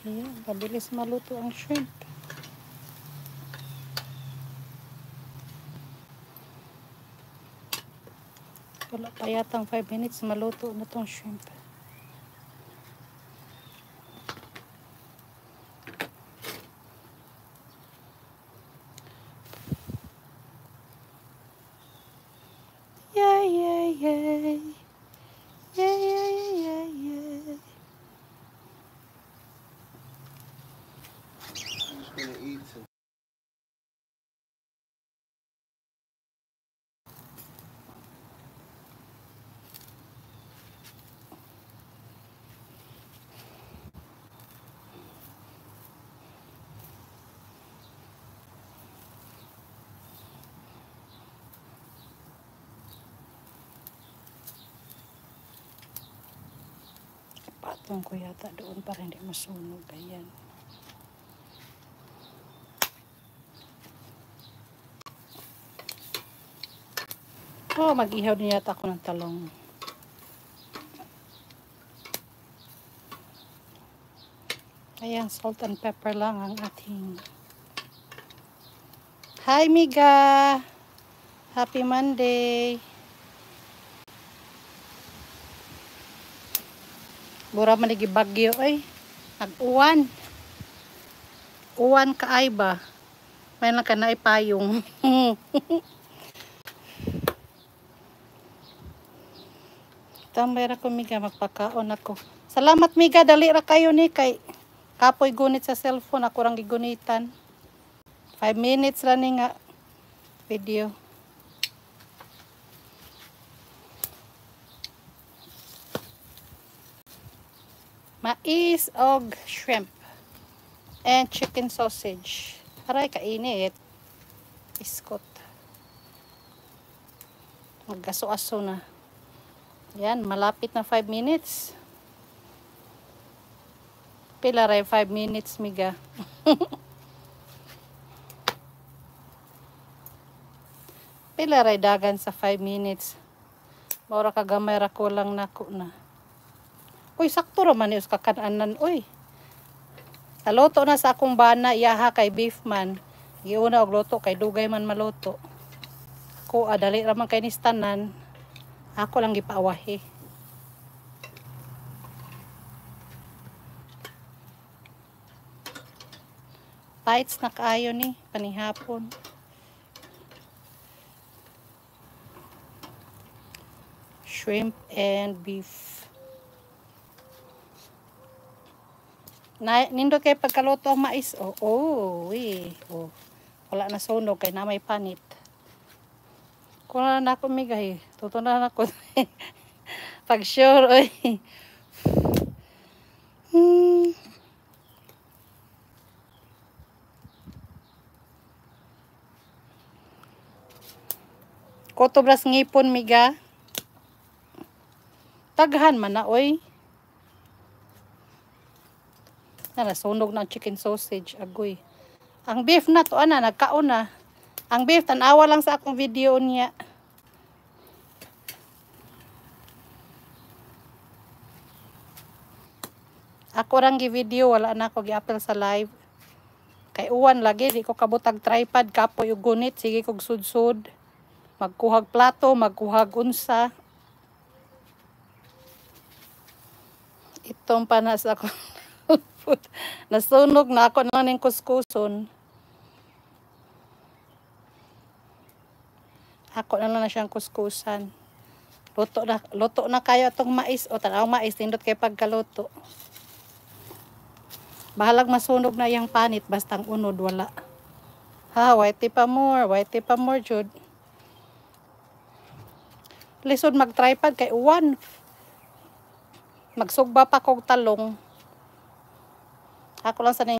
Ayan, mabilis maluto ang shrimp. Wala pa yatang 5 minutes maluto na tong shrimp. Yay, yay, yay. Yay, yay, yay, yay. I'm just gonna eat some. Patong ko yata doon para hindi masunog. Ayan. Oh, mag-ihaw din yata ako ng talong. Ayan, salt and pepper lang ang ating. Hi, Miga! Happy Monday! Bura man lagi bagyo, ay. Nag-uwan. Uwan kaay ba? May lang ka na ipayong. Tambay ra ko, Miga, magpakaon ako. Salamat, Miga, dali ra kayo ni kay kapoy gunit sa cellphone, ako rang gigunitan. 5 minutes ra ni nga video. Mais og shrimp and chicken sausage. Aray, kainit. Iskot. Magaso-aso na. Yan, malapit na 5 minutes. Pila ray 5 minutes, Miga. Pila ray dagan sa 5 minutes. Maura kagamay ra ko lang nako na. Uy, sakto raman nius kakananan, uy. Taloto na sa akong bana, iyaha kay beef man. Giuna og luto kay dugay man maluto. Ko adali raman kay nistanan. Ako lang gipaawahi. Bites na kaayo ni panihapon. Shrimp and beef. Nindot kay pagkaluto ang mais. Oh, oh. Wala na sunog kay na may panit. Kuna na ako, Miga, eh. Tutunan ako. Pag sure, oy. Kotobras ngipon, Miga. Taghan man na, oy. Nasunog ng chicken sausage, agoy. Ang beef na to, nagkaon na. Ang beef, tanawa lang sa akong video niya. Ako rang gi-video, wala na ako gi-upload sa live. Kay uwan lagi, di ko kabutag tripod, kapoy yung gunit, sige kog sud-sud. Magkuhag plato, magkuhag unsa. Itong panas ako. Nasunog na ako na ng kuskuson. Ako na lang na siyang kuskusan. Luto na kayo itong mais. O tanaw mais, tindot kayo pagkaluto. Bahalag masunog na yung panit, bastang unod, wala. Ha, whitey pa more, Jud. Lisod mag-tripod kay uwan. Magsugba pa kog talong. Ako lang sa